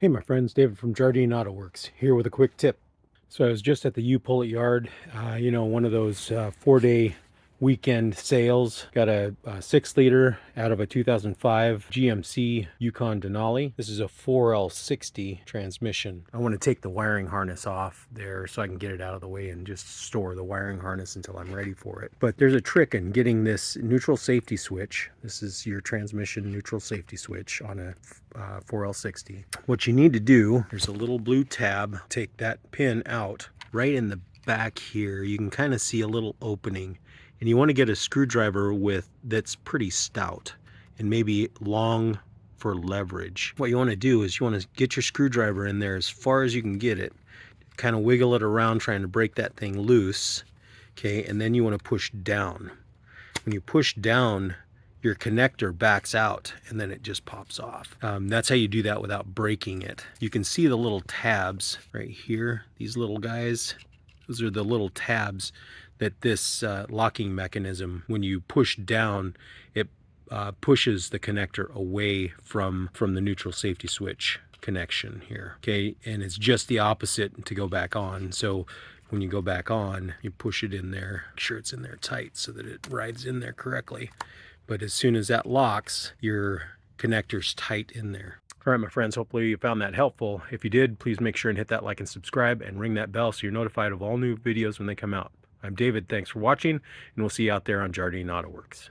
Hey my friends, David from Jardin Autoworks here with a quick tip. So I was just at the U-Pull-It yard, one of those 4-day weekend sales. Got a 6-liter out of a 2005 GMC Yukon Denali. This is a 4L60 transmission. I want to take the wiring harness off there so I can get it out of the way and just store the wiring harness until I'm ready for it. But there's a trick in getting this neutral safety switch. This is your transmission neutral safety switch on a 4L60. What you need to do, there's a little blue tab. Take that pin out. Right in the back here, you can kind of see a little opening. And you want to get a screwdriver that's pretty stout and maybe long for leverage. What you want to do is you want to get your screwdriver in there as far as you can get it. Kind of wiggle it around trying to break that thing loose. Okay, and then you want to push down. When you push down, your connector backs out and then it just pops off. That's how you do that without breaking it. You can see the little tabs right here, these little guys. Those are the little tabs that this locking mechanism, when you push down, it pushes the connector away from the neutral safety switch connection here. Okay, and it's just the opposite to go back on. So when you go back on, you push it in there, make sure it's in there tight so that it rides in there correctly. But as soon as that locks, your connector's tight in there. All right, my friends, hopefully you found that helpful. If you did, please make sure and hit that like and subscribe and ring that bell so you're notified of all new videos when they come out. I'm David, thanks for watching, and we'll see you out there on Jardin Autoworks.